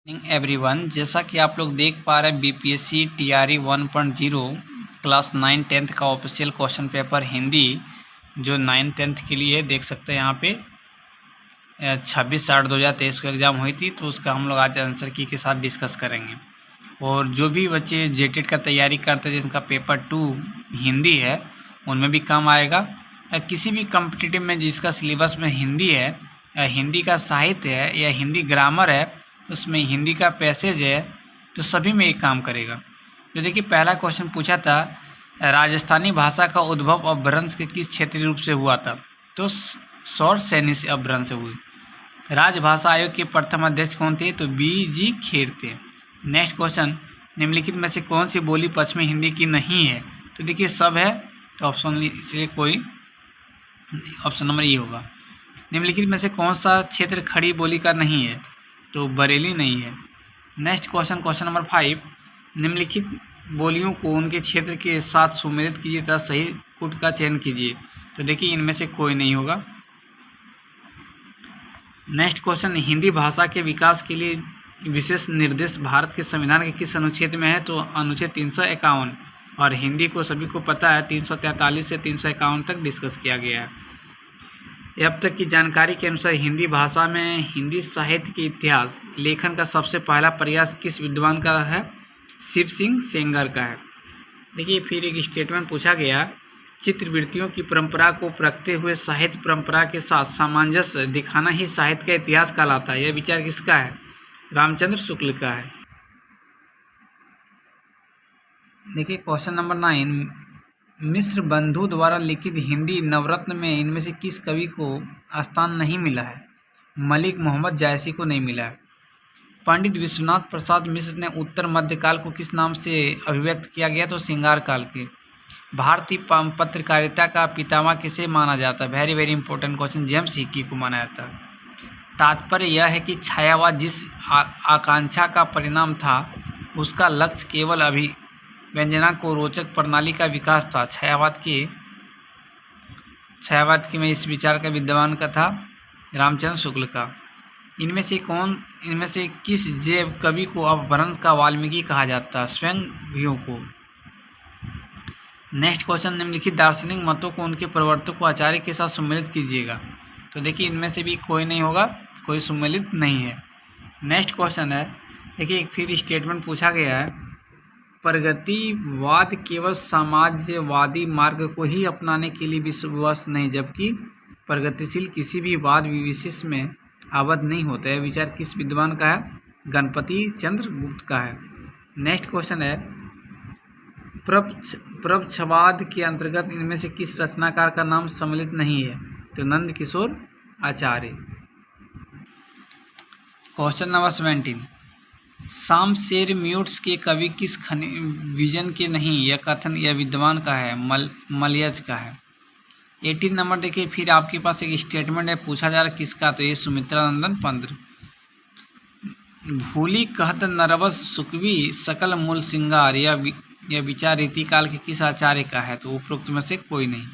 Everyone, जैसा कि आप लोग देख पा रहे हैं बीपीएससी टीआरई 1.0 क्लास 9-10 का ऑफिशियल क्वेश्चन पेपर हिंदी जो 9-10 के लिए देख सकते हैं यहाँ पे 26/8/2023 को एग्ज़ाम हुई थी। तो उसका हम लोग आज आंसर की के साथ डिस्कस करेंगे। और जो भी बच्चे जेटेट का तैयारी करते हैं जिनका पेपर 2 हिंदी है उनमें भी काम आएगा। किसी भी कॉम्पिटिटिव में जिसका सिलेबस में हिंदी है या हिंदी का साहित्य है या हिंदी ग्रामर है, उसमें हिंदी का पैसेज है, तो सभी में एक काम करेगा। तो देखिए, पहला क्वेश्चन पूछा था राजस्थानी भाषा का उद्भव अपभ्रंश के किस क्षेत्रीय रूप से हुआ था? तो सौर सैनी से अपभ्रंश हुई। राजभाषा आयोग के प्रथम अध्यक्ष कौन थे? तो बी.जी. खेर थे। नेक्स्ट क्वेश्चन, निम्नलिखित में से कौन सी बोली पश्चिमी हिंदी की नहीं है? तो देखिए, सब है, तो ऑप्शन इसलिए कोई ऑप्शन नंबर ये होगा। निम्नलिखित में से कौन सा क्षेत्र खड़ी बोली का नहीं है? तो बरेली नहीं है। नेक्स्ट क्वेश्चन नंबर 5, निम्नलिखित बोलियों को उनके क्षेत्र के साथ सुमेलित कीजिए तथा सही पुट का चयन कीजिए। तो देखिए, इनमें से कोई नहीं होगा। नेक्स्ट क्वेश्चन, हिंदी भाषा के विकास के लिए विशेष निर्देश भारत के संविधान के किस अनुच्छेद में है? तो अनुच्छेद 351। और हिंदी को सभी को पता है 343 से 351 तक डिस्कस किया गया है। अब तक की जानकारी के अनुसार हिंदी भाषा में हिंदी साहित्य के इतिहास लेखन का सबसे पहला प्रयास किस विद्वान का है? शिव सिंह सेंगर का है। देखिए, फिर एक स्टेटमेंट पूछा गया, चित्रवृत्तियों की परंपरा को परखते हुए साहित्य परंपरा के साथ सामंजस्य दिखाना ही साहित्य का इतिहास कहलाता है। यह विचार किसका है? रामचंद्र शुक्ल का है। देखिए, क्वेश्चन नंबर 9, मिश्र बंधु द्वारा लिखित हिंदी नवरत्न में इनमें से किस कवि को स्थान नहीं मिला है? मलिक मोहम्मद जायसी को नहीं मिला है। पंडित विश्वनाथ प्रसाद मिश्र ने उत्तर मध्यकाल को किस नाम से अभिव्यक्त किया गया? तो श्रृंगार काल के। भारतीय पत्रकारिता का पितामह किसे माना जाता है? Very very important question, James Hicky को माना जाता है। तात्पर्य यह है कि छायावाद जिस आकांक्षा का परिणाम था उसका लक्ष्य केवल व्यंजना को रोचक प्रणाली का विकास था। छायावाद की में इस विचार का विद्वान का था रामचंद्र शुक्ल का। इनमें से किस जैव कवि को अपभ्रंश का वाल्मीकि कहा जाता है? स्वयं भीयों को। नेक्स्ट क्वेश्चन, निम्नलिखित दार्शनिक मतों को उनके प्रवर्तक को आचार्य के साथ सम्मिलित कीजिएगा। तो देखिए, इनमें से भी कोई नहीं होगा, कोई सम्मिलित नहीं है। नेक्स्ट क्वेश्चन है, देखिए, फिर स्टेटमेंट पूछा गया है, प्रगतिवाद केवल समाजवादी मार्ग को ही अपनाने के लिए विश्वस्त नहीं, जबकि प्रगतिशील किसी भी वाद विशेष में आबद्ध नहीं होता है। विचार किस विद्वान का है? गणपति चंद्र गुप्त का है। नेक्स्ट क्वेश्चन है, प्रपंचवाद के अंतर्गत इनमें से किस रचनाकार का नाम सम्मिलित नहीं है? तो नंद किशोर आचार्य। क्वेश्चन नंबर 17, शामशेर म्यूट्स के कवि किस विजन के नहीं? यह कथन यह विद्वान का है? मलयज का है। 18 नंबर देखिए, फिर आपके पास एक स्टेटमेंट है, पूछा जा रहा किसका? तो ये सुमित्रा नंदन पंत। भूली कहत नरवस सुकवी सकल मूल सिंगार, यह विचार रीतिकाल के किस आचार्य का है? तो उपरोक्त में से कोई नहीं।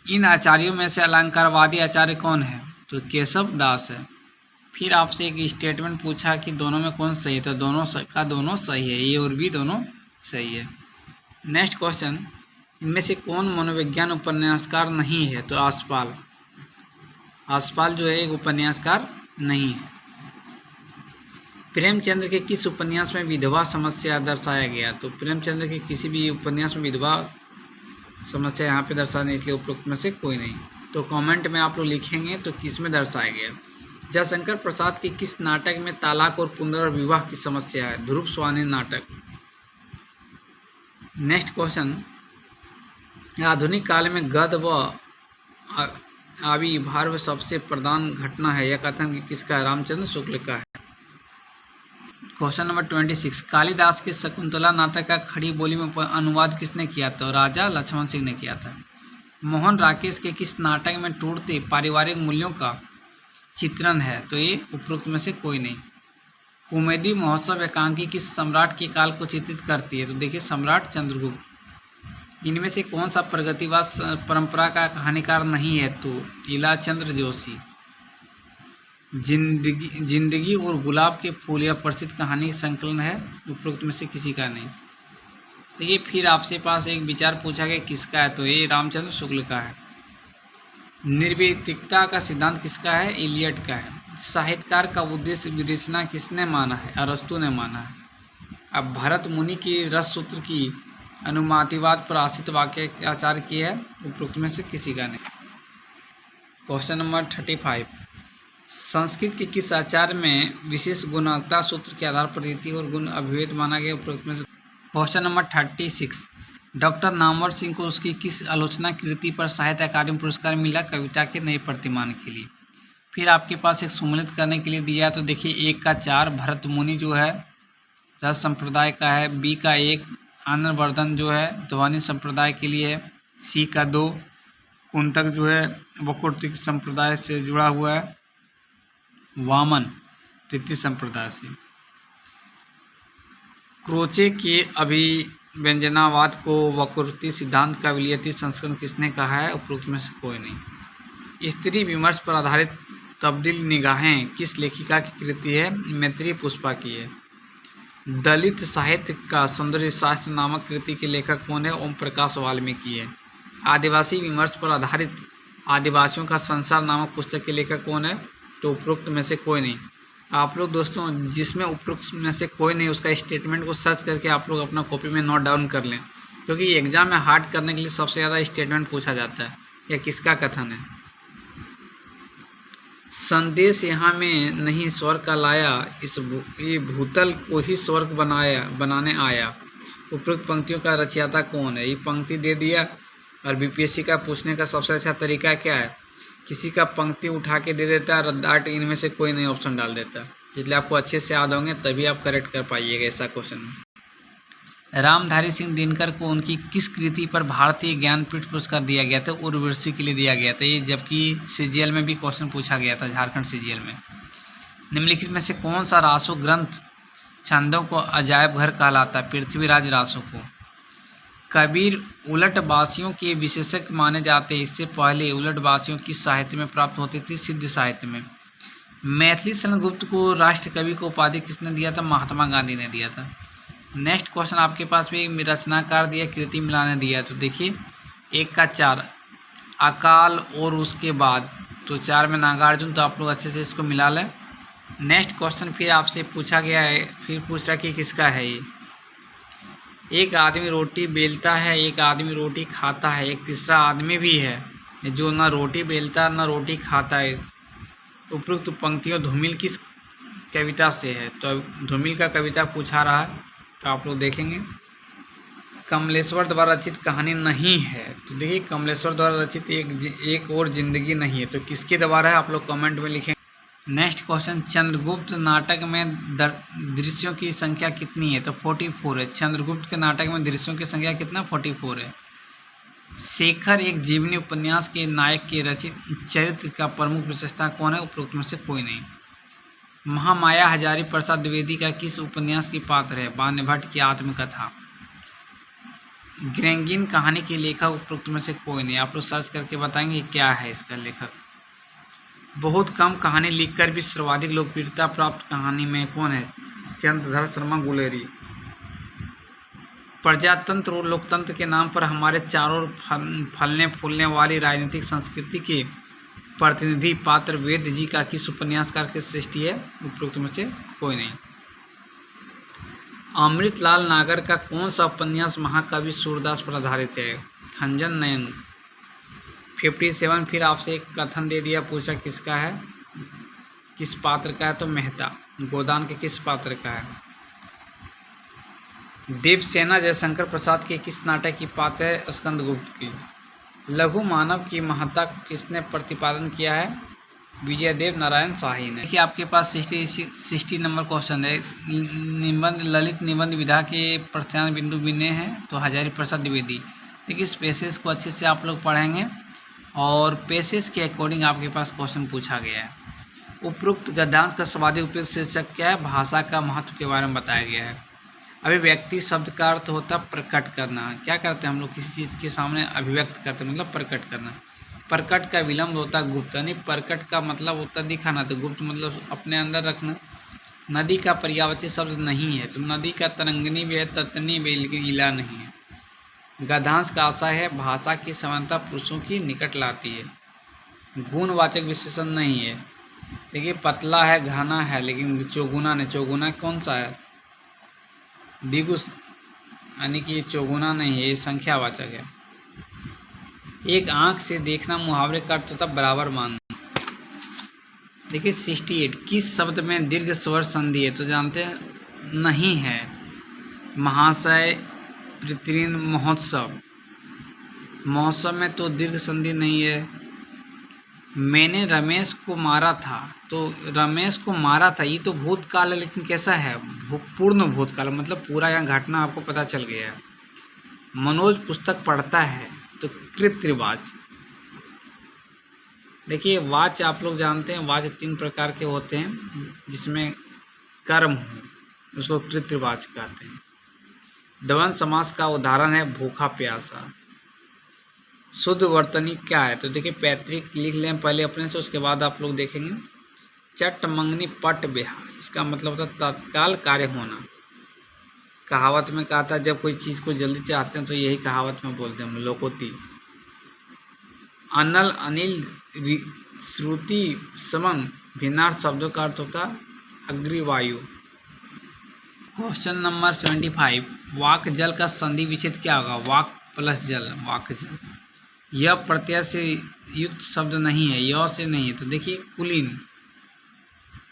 इन आचार्यों में से अलंकारवादी आचार्य कौन है? तो केशव दास है। फिर आपसे एक स्टेटमेंट पूछा कि दोनों में कौन सही है? तो दोनों सही है, ये और भी दोनों सही है। नेक्स्ट क्वेश्चन, इनमें से कौन मनोविज्ञान उपन्यासकार नहीं है? तो आसपाल जो है एक उपन्यासकार नहीं है। प्रेमचंद्र के किस उपन्यास में विधवा समस्या दर्शाया गया? तो प्रेमचंद्र के किसी भी उपन्यास में विधवा समस्या यहाँ पे दर्शाया नहीं, इसलिए उपरोक्त में से कोई नहीं। तो कमेंट में आप लोग लिखेंगे तो किस में दर्शाया गया। जयशंकर प्रसाद के किस नाटक में तालाक और पुनर्विवाह की समस्या है? ध्रुव स्वानी नाटक। नेक्स्ट क्वेश्चन, आधुनिक काल में गद्य व आविर्भाव सबसे प्रधान घटना है, यह कथन किसका है? रामचंद्र शुक्ल का है। क्वेश्चन नंबर 26, कालिदास के शकुंतला नाटक का खड़ी बोली में अनुवाद किसने किया था? राजा लक्ष्मण सिंह ने किया था। मोहन राकेश के किस नाटक में टूटते पारिवारिक मूल्यों का चित्रण है? तो ये उपरोक्त में से कोई नहीं। कुमुदी महोत्सव एकांकी किस सम्राट के काल को चित्रित करती है? तो देखिए, सम्राट चंद्रगुप्त। इनमें से कौन सा प्रगतिवाद परंपरा का कहानीकार नहीं है? तो इलाचंद्र जोशी। जिंदगी और गुलाब के फूल यह प्रसिद्ध कहानी संकलन है, उपरोक्त में से किसी का नहीं। देखिए फिर आपसे पास एक विचार पूछा गया किसका है, तो ये रामचंद्र शुक्ल का है। निर्वैयक्तिकता का सिद्धांत किसका है, इलियट का है। साहित्यकार का उद्देश्य विवेचना किसने माना है, अरस्तु ने माना है। अब भरत मुनि की रस सूत्र की अनुमातिवाद पर आश्रित वाक्य आचार्य की है, उपरोक्त में से किसी का नहीं। क्वेश्चन नंबर 35, संस्कृत के किस आचार्य में विशेष गुणवत्ता सूत्र के आधार पर रीति और गुण अभिवेद माना गया, उपरोक्त में से। Question number 36, doctor Namvar Singh को उसकी किस आलोचना कृति पर साहित्य अकादमी पुरस्कार मिला, कविता के नए प्रतिमान के लिए। फिर आपके पास एक सम्मिलित करने के लिए दिया है, तो देखिए 1 का 4 भरत मुनि जो है रस संप्रदाय का है, बी का 1 आनंदवर्धन जो है ध्वनि संप्रदाय के लिए है, सी का 2 कुंतक जो है वक्रोक्ति संप्रदाय से जुड़ा हुआ है, वामन तृतीय संप्रदाय से। क्रोचे के अभिव्यंजनावाद को वक्रोक्ति सिद्धांत का विलियती संस्करण किसने कहा है, उपरोक्त में से कोई नहीं। स्त्री विमर्श पर आधारित तब्दील निगाहें किस लेखिका की कृति है, मैत्री पुष्पा की है। दलित साहित्य का सौंदर्य शास्त्र नामक कृति के लेखक कौन है, ओम प्रकाश वाल्मीकि है। आदिवासी विमर्श पर आधारित आदिवासियों का संसार नामक पुस्तक के लेखक कौन है, तो उपरोक्त में से कोई नहीं। आप लोग दोस्तों जिसमें उपरोक्त में से कोई नहीं उसका स्टेटमेंट को सर्च करके आप लोग अपना कॉपी में नोट डाउन कर लें, क्योंकि एग्जाम में हार्ड करने के लिए सबसे ज़्यादा स्टेटमेंट पूछा जाता है। यह किसका कथन है। संदेश यहाँ में नहीं स्वर्ग का लाया, ये भूतल को ही स्वर्ग बनाने आया। उपरोक्त पंक्तियों का रचयिता कौन है। ये पंक्ति दे दिया, और बीपीएससी का पूछने का सबसे अच्छा तरीका क्या है, किसी का पंक्ति उठा के दे देता है, रद्दाट इनमें से कोई नहीं ऑप्शन डाल देता। इसलिए आपको अच्छे से याद होंगे तभी आप करेक्ट कर पाइएगा ऐसा क्वेश्चन में। रामधारी सिंह दिनकर को उनकी किस कृति पर भारतीय ज्ञानपीठ पुरस्कार दिया गया था, उर्वशी के लिए दिया गया था। ये जबकि सीजीएल में भी क्वेश्चन पूछा गया था, झारखंड सीजीएल में। निम्नलिखित में से कौन सा रासो ग्रंथ छंदों को अजायब घर कहलाता है, पृथ्वीराज रासो को। कबीर उलटबासियों के विशेषज्ञ माने जाते हैं। इससे पहले उलटबासियों किस साहित्य में प्राप्त होती थी, सिद्ध साहित्य में। मैथिली शरण गुप्त को राष्ट्र कवि को उपाधि किसने दिया था, महात्मा गांधी ने दिया था। नेक्स्ट क्वेश्चन आपके पास भी रचनाकार दिया, कृति मिलाने दिया। तो देखिए 1 का 4 अकाल और उसके बाद, तो 4 में नागार्जुन, तो आप लोग अच्छे से इसको मिला लें। नेक्स्ट क्वेश्चन फिर आपसे पूछा गया है, फिर पूछ रहा कि किसका है ये। एक आदमी रोटी बेलता है, एक आदमी रोटी खाता है, एक तीसरा आदमी भी है जो न रोटी बेलता न रोटी खाता है। उपरोक्त पंक्तियों धूमिल किस कविता से है, तो धूमिल का कविता पूछा रहा है, तो आप लोग देखेंगे। कमलेश्वर द्वारा रचित कहानी नहीं है, तो देखिए कमलेश्वर द्वारा रचित एक और जिंदगी नहीं है, तो किसके द्वारा है आप लोग कमेंट में लिखें। नेक्स्ट क्वेश्चन, चंद्रगुप्त नाटक में दृश्यों की संख्या कितनी है, तो 44 है। चंद्रगुप्त के नाटक में दृश्यों की संख्या कितना, 44 है। शेखर एक जीवनी उपन्यास के नायक के रचित चरित्र का प्रमुख विशेषता कौन है, उपरोक्त में से कोई नहीं। महामाया हजारी प्रसाद द्विवेदी का किस उपन्यास की पात्र है, बान्य भट्ट की आत्मकथा। ग्रेंगिन कहानी के लेखक, उपरोक्त में से कोई नहीं। आप लोग सर्च करके बताएंगे क्या है इसका लेखक। बहुत कम कहानी लिखकर भी सर्वाधिक लोकप्रियता प्राप्त कहानी में कौन है, चंद्रधर शर्मा गुलेरी। प्रजातंत्र और लोकतंत्र के नाम पर हमारे चारों ओर फलने फूलने वाली राजनीतिक संस्कृति के प्रतिनिधि पात्र वेद जी का किस उपन्यासकार की सृष्टि है, उपरोक्त में से कोई नहीं। अमृतलाल नागर का कौन सा उपन्यास महाकवि सूरदास पर आधारित है, खंजन नयन। 57 फिर आपसे एक कथन दे दिया, पूछा किसका है, किस पात्र का है, तो मेहता। गोदान के किस पात्र का है। देवसेना जयशंकर प्रसाद के किस नाटक की पात्र है, स्कंदगुप्त की। लघु मानव की महत्ता को किसने प्रतिपादन किया है, विजयदेव नारायण शाही ने। देखिए आपके पास 60 नंबर क्वेश्चन है। निबंध ललित निबंध विधा के प्रस्थान बिंदु बिने हैं, तो हजारी प्रसाद द्विवेदी। देखिए इस पैसेज को अच्छे से आप लोग पढ़ेंगे, और पैसेज के अकॉर्डिंग आपके पास क्वेश्चन पूछा गया है। उपरोक्त गद्यांश का सर्वाधिक उपयुक्त शीर्षक क्या है, भाषा का महत्व के बारे में बताया गया है। अभिव्यक्ति शब्द का अर्थ होता है प्रकट करना। क्या करते हैं हम लोग, किसी चीज़ के सामने अभिव्यक्त करते हैं, मतलब प्रकट करना। प्रकट का विलम्ब होता है गुप्त, यानी प्रकट का मतलब होता दिखाना, तो गुप्त मतलब अपने अंदर रखना। नदी का पर्यायवाची शब्द नहीं है, तो नदी का तरंगिनी भी है, ततनी भी, लेकिन इला नहीं है। गद्यांश का आशा है भाषा की समानता पुरुषों की निकट लाती है। गुणवाचक विशेषण नहीं है। देखिए पतला है, घना है, लेकिन चौगुना नहीं। चौगुना कौन सा है? द्विगु, यानी कि ये चौगुना नहीं है, ये संख्यावाचक है। एक आंख से देखना मुहावरे का अर्थ होता बराबर मानना। देखिए 68, किस शब्द में दीर्घ स्वर संधि है? तो जानते हैं नहीं है। महाशय, पितृन, महोत्सव। महोत्सव में तो दीर्घ संधि नहीं है। मैंने रमेश को मारा था, तो रमेश को मारा था ये तो भूतकाल है, लेकिन कैसा है? पूर्ण भूतकाल, मतलब पूरा यहाँ घटना आपको पता चल गया है। मनोज पुस्तक पढ़ता है, तो कृतवाच। देखिए वाच आप लोग जानते हैं, वाच 3 प्रकार के होते हैं, जिसमें कर्म हो उसको कृतवाच कहते हैं। द्वंद्व समास का उदाहरण है भूखा प्यासा। शुद्ध वर्तनी क्या है? तो देखिए पैतृक लिख लें पहले अपने से, उसके बाद आप लोग देखेंगे। चट मंगनी पट बेहा, इसका मतलब होता तत्काल कार्य होना। कहावत में कहा था जब कोई चीज़ को जल्दी चाहते हैं तो यही कहावत में बोलते हैं हम, लोकोक्ति। अनल, अनिल, श्रुति, समन भिन्नार्थ शब्दों का अर्थ होता अग्रिवायु। क्वेश्चन नंबर 75, वाक जल का संधि विच्छेद क्या होगा? वाक प्लस जल, वाक जल। यह प्रत्यय से युक्त शब्द नहीं है, य से नहीं है। तो देखिए कुलीन,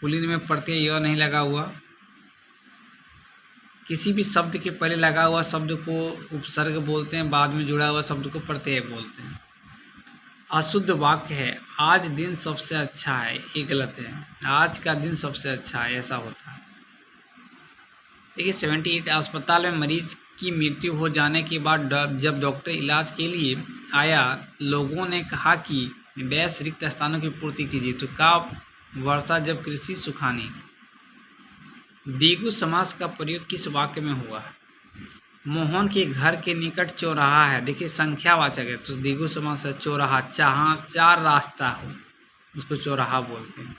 कुलीन में प्रत्यय य नहीं लगा हुआ। किसी भी शब्द के पहले लगा हुआ शब्द को उपसर्ग बोलते हैं, बाद में जुड़ा हुआ शब्द को प्रत्यय बोलते हैं। अशुद्ध वाक्य है आज दिन सबसे अच्छा है, ये गलत है। आज का दिन सबसे अच्छा है, ऐसा होता है। देखिए 78, अस्पताल में मरीज की मृत्यु हो जाने के बाद जब डॉक्टर इलाज के लिए आया, लोगों ने कहा कि वैश्य रिक्त स्थानों की पूर्ति कीजिए, तो का वर्षा जब कृषि सुखानी। द्विगु समास का प्रयोग किस वाक्य में हुआ है? मोहन के घर के निकट चौराहा है। देखिए संख्यावाचक है, तो द्विगु समास है चौराहा। जहाँ 4 रास्ता हो उसको चौराहा बोलते हैं।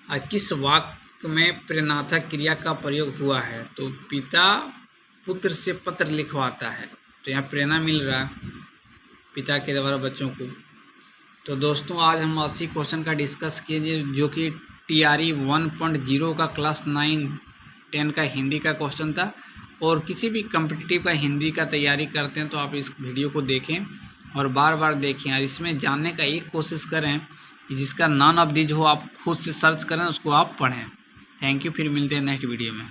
और किस वाक्य में प्रेरणार्थक क्रिया का प्रयोग हुआ है? तो पिता पुत्र से पत्र लिखवाता है, तो यहाँ प्रेरणा मिल रहा है पिता के द्वारा बच्चों को। तो दोस्तों आज हम 80 क्वेश्चन का डिस्कस किए, जो कि TRE 1.0 का क्लास 9-10 का हिंदी का क्वेश्चन था। और किसी भी कम्पिटिटिव का हिंदी का तैयारी करते हैं तो आप इस वीडियो को देखें और बार बार देखें, और इसमें जानने का एक कोशिश करें कि जिसका नॉन ऑफ दीज हो आप खुद से सर्च करें, उसको आप पढ़ें। थैंक यू, फिर मिलते हैं नेक्स्ट वीडियो में।